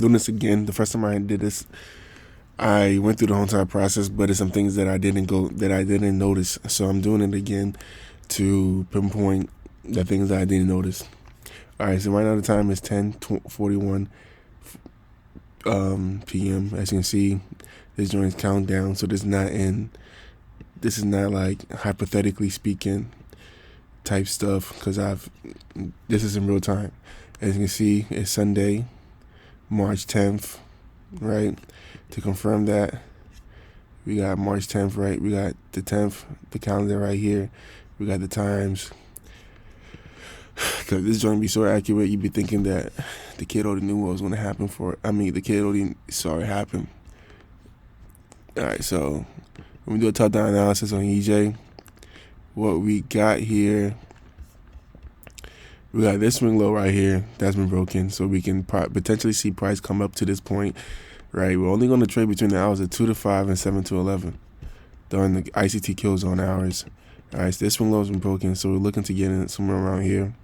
Doing this again. The first time I did this, I went through the whole entire process, but there's some things that I didn't notice. So I'm doing it again to pinpoint the things that I didn't notice. All right, so right now the time is 10:41 p.m. As you can see, this joint is counting down. So this is not like hypothetically speaking type stuff because this is in real time. As you can see, it's Sunday, March 10th, right? To confirm that, we got March 10th, right? We got the 10th, the calendar right here. We got the times. Because this joint be so accurate, you'd be thinking that the kid already knew what was going to happen the kid already saw it happen. All right, so when we do a top-down analysis on EJ, what we got here, we got this swing low right here that's been broken, so we can potentially see price come up to this point, right? We're only going to trade between the hours of 2 to 5 and 7 to 11 during the ICT kill zone hours. All right, so this swing low has been broken, so we're looking to get in somewhere around here.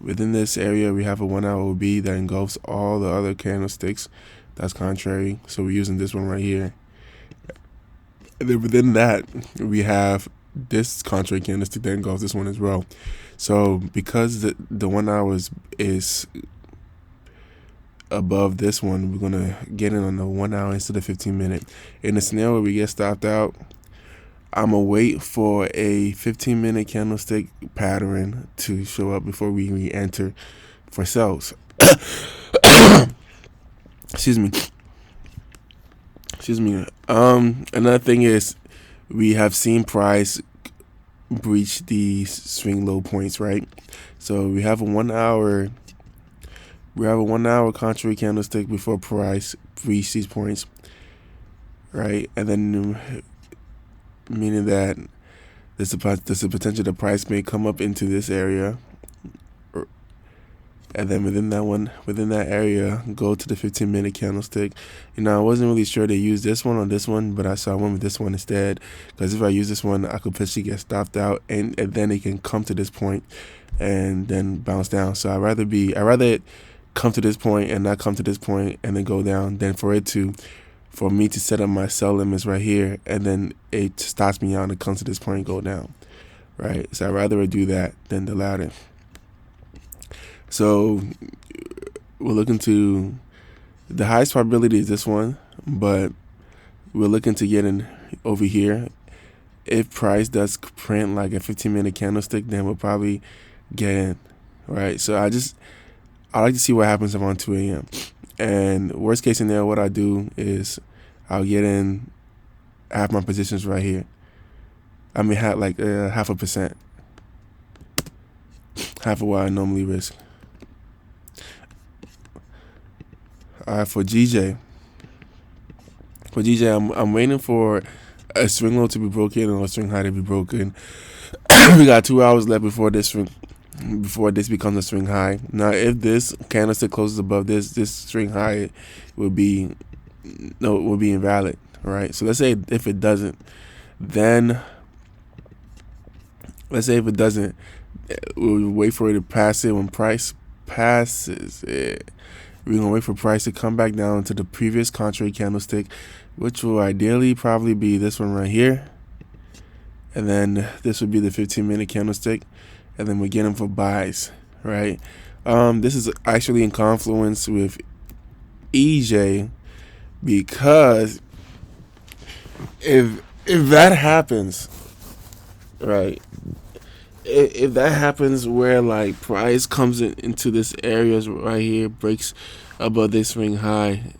Within this area, we have a 1 hour OB that engulfs all the other candlesticks. That's contrary, so we're using this one right here. And then within that, we have this contrary candlestick that engulfs this one as well. So because the 1 hour is above this one, we're gonna get in on the 1 hour instead of 15-minute. In the scenario where we get stopped out, I'm gonna wait for a 15-minute candlestick pattern to show up before we re-enter for sells. Excuse me. Another thing is we have seen price breach these swing low points, right? So we have a 1 hour contrary candlestick before price breach these points, right? And then meaning that there's a potential the price may come up into this area, and then within that area, go to the 15-minute candlestick. I wasn't really sure to use this one or this one, but I went with this one instead, because if I use this one, I could potentially get stopped out, and then it can come to this point and then bounce down. So I'd rather it come to this point and not come to this point and then go down than for me to set up my sell limits right here and then it stops me out and comes to this point and go down, right? So I'd rather it do that than the latter. So we're looking to, the highest probability is this one, but we're looking to get in over here. If price does print like a 15-minute candlestick, then we'll probably get in, right? So I like to see what happens around 2 a.m. And worst case scenario, what I do is I'll get in, have my positions right here. I mean, have like 0.5%, half of what I normally risk. For GJ, I'm waiting for a swing low to be broken or a swing high to be broken. We got 2 hours left before this becomes a swing high. Now, if this candlestick closes above this swing high will be invalid, right? So let's say if it doesn't, we'll wait for it to pass it. When price passes it, we're going to wait for price to come back down to the previous contrary candlestick, which will ideally probably be this one right here. And then this would be the 15-minute candlestick. And then we're getting for buys, right? This is actually in confluence with EJ, because if that happens, right? If that happens where like price comes into this area right here, breaks above this swing high,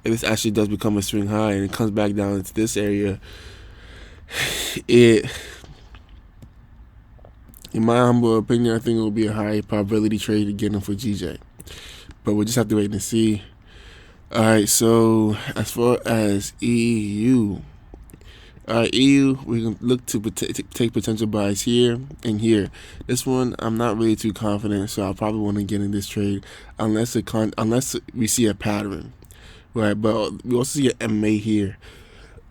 and this actually does become a swing high and it comes back down into this area, in my humble opinion, I think it will be a high probability trade to get in for GJ. But we'll just have to wait and see. All right, so as far as EU, we can look to take potential buys here and here. This one, I'm not really too confident, so I'll probably want to get in this trade unless we see a pattern, right? But we also see an MA here.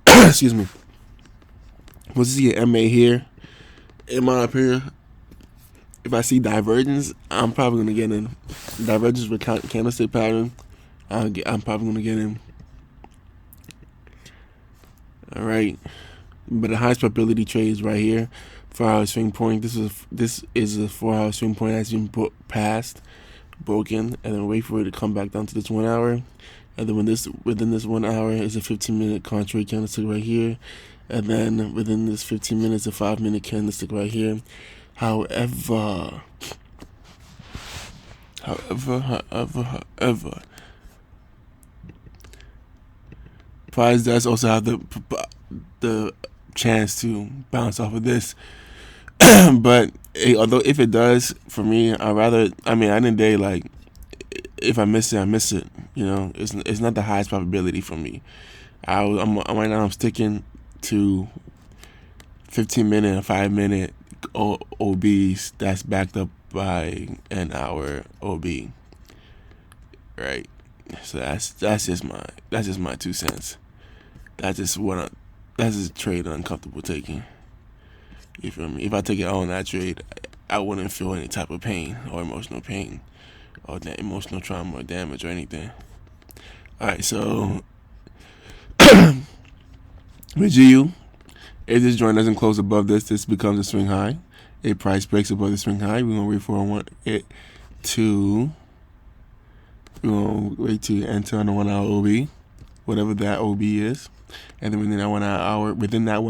Excuse me. We'll see an MA here. In my opinion, if I see divergence, I'm probably going to get in. Divergence with candlestick pattern I'm probably gonna get him. All right, but the highest probability trade is right here. 4-hour swing point. This is a 4-hour swing point that's been passed, broken, and then wait for it to come back down to this 1 hour. And then within this 1 hour is a 15-minute contrary candlestick right here, and then within this 15 minutes, a 5-minute candlestick right here. However, however, price does also have the chance to bounce off of this. But although if it does, for me, I mean, I didn't day like if I miss it, I miss it. You know, it's not the highest probability for me. Right now I'm sticking to 15-minute and 5-minute OBs that's backed up by an hour OB. Right. So that's just my 2 cents. That's just a trade I'm uncomfortable taking. You feel me? If I take it on that trade, I wouldn't feel any type of pain or emotional pain or emotional trauma or damage or anything. All right, so with GU, if this joint doesn't close above this becomes a swing high. If price breaks above the swing high, we're gonna wait for it to we're gonna wait to enter on the 1 hour OB, whatever that OB is, and then within that 1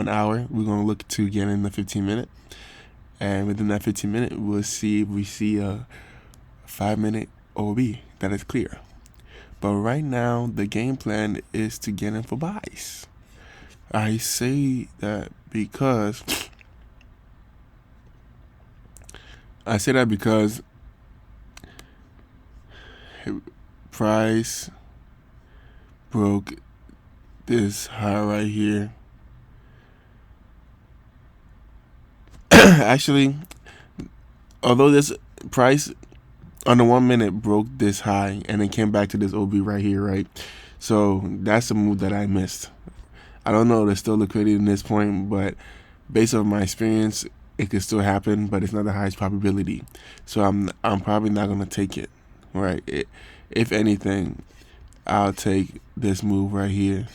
hour, we're gonna look to get in the 15-minute, and within that 15-minute, we'll see if we see a 5-minute OB that is clear. But right now, the game plan is to get in for buys. I say that because price broke this high right here. Actually, although this price on the 1 minute broke this high and then came back to this OB right here, right? So that's a move that I missed. I don't know if there's still liquidity in this point, but based on my experience, it could still happen, but it's not the highest probability. So I'm probably not gonna take it, right? If anything, I'll take this move right here.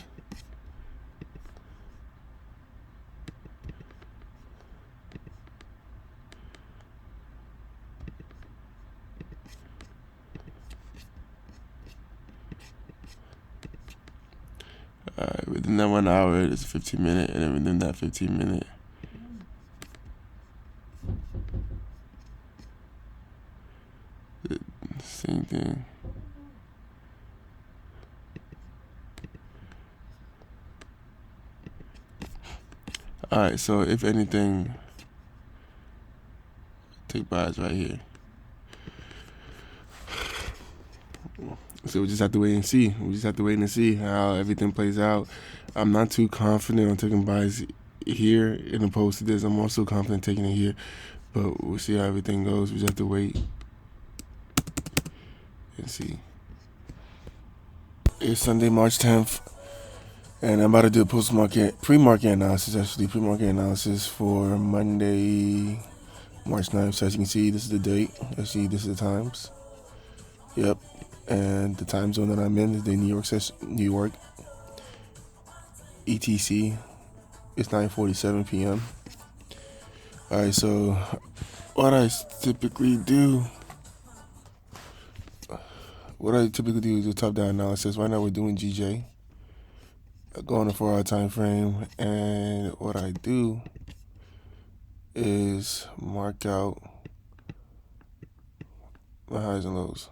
Within that 1 hour, it's a 15-minute, and then within that 15-minute, same thing. All right, so if anything, take buys right here. So we just have to wait and see. We just have to wait and see how everything plays out. I'm not too confident on taking buys here in opposed to this. I'm also confident taking it here, but we'll see how everything goes. We just have to wait and see. It's Sunday, March 10th, and I'm about to do a pre-market analysis for Monday, March 9th. So as you can see, this is the date. This is the times. Yep. And the time zone that I'm in is the New York ETC. It's 9:47 p.m. All right, so what I typically do is a top-down analysis. Right now we're doing GJ. Go on a 4-hour time frame, and what I do is mark out my highs and lows.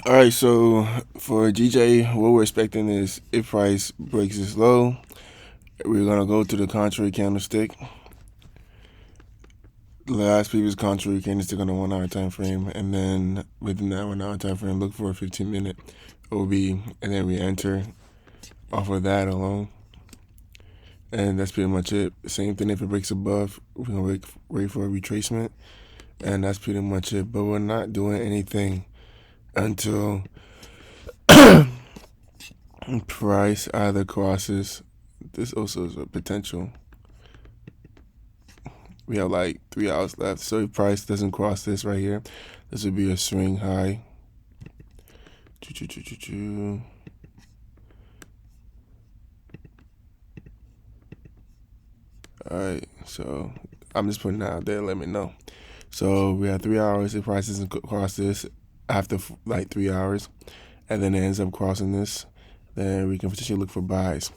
All right, so for GJ, what we're expecting is if price breaks this low, We're gonna go to the contrary candlestick. The last previous contrary candlestick on the 1 hour time frame, and then within that 1 hour time frame, look for a 15-minute OB, and then we enter off of that alone. And that's pretty much it. Same thing if it breaks above, we're gonna wait for a retracement, and that's pretty much it. But we're not doing anything until price either crosses. This also is a potential. We have like 3 hours left, so if price doesn't cross this right here, this would be a swing high. Alright, so I'm just putting that out there, let me know. So we have 3 hours, if price doesn't cross this after like 3 hours, and then it ends up crossing this, then we can potentially look for buys.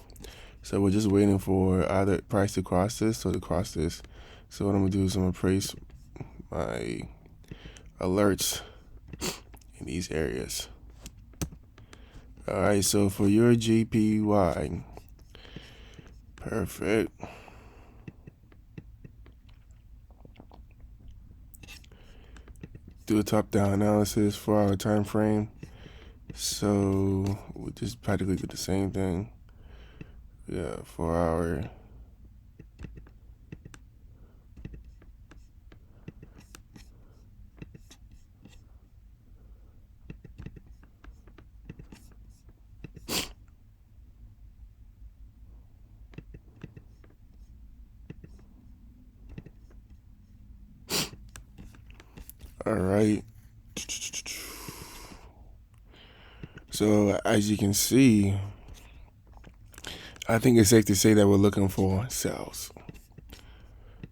So we're just waiting for either price to cross this or to cross this. So what I'm gonna do is I'm gonna place my alerts in these areas. Alright, so for your JPY, perfect. Do a top-down analysis, 4 hour time frame. So we just practically do the same thing. Yeah, 4 hour. All right. So as you can see, I think it's safe to say that we're looking for sales.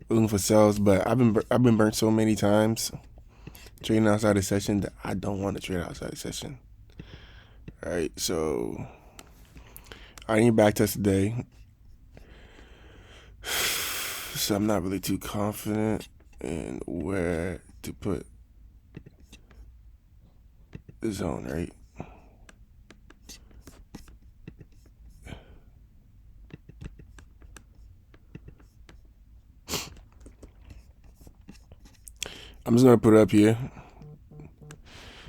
We're looking for sales, but I've been burnt so many times trading outside the session that I don't want to trade outside the session. All right, so I need back test today, so I'm not really too confident in where to put the zone, right? I'm just gonna put it up here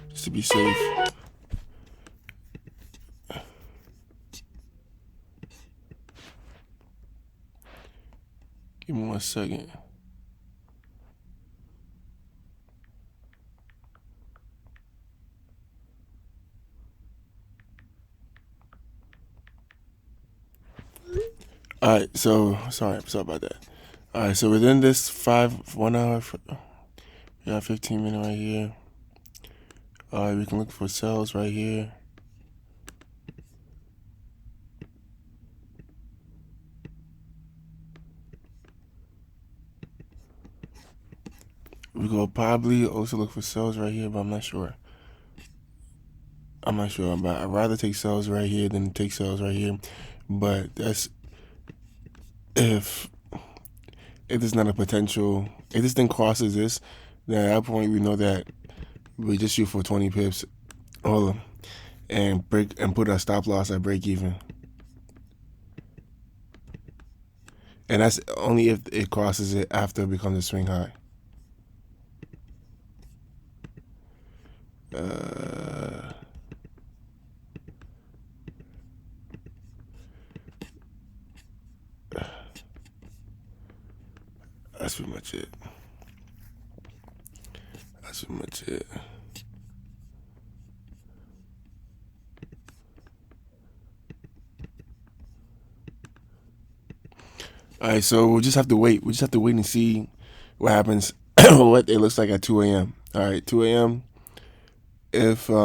just to be safe. Give me 1 second. All right, so sorry about that. All right, so within this 1 hour, we got 15-minute right here. All right, we can look for sales right here. We could probably also look for sales right here, but I'm not sure. But I'd rather take sales right here than take sales right here. But that's if there's not a potential. If this thing crosses this, then at that point we know that we just shoot for 20 pips, and put a stop loss at break even. And that's only if it crosses it after it becomes a swing high. That's pretty much it. All right, so we'll just have to wait. And see what happens, what it looks like at 2 a.m. All right, 2 a.m. If we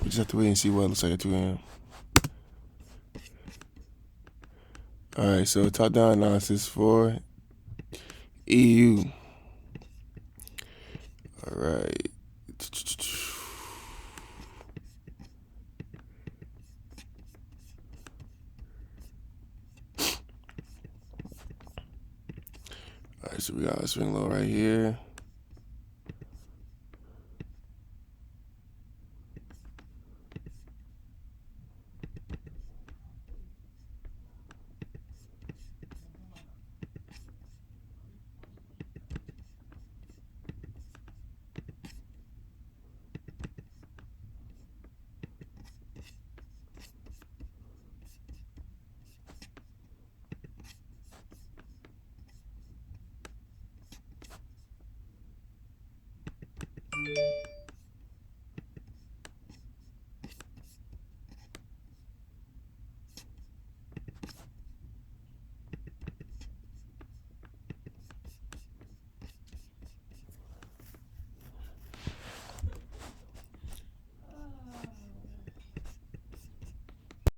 just have to wait and see what it looks like at 2 a.m. All right, so top down analysis for EU. All right. All right, so we got a swing low right here.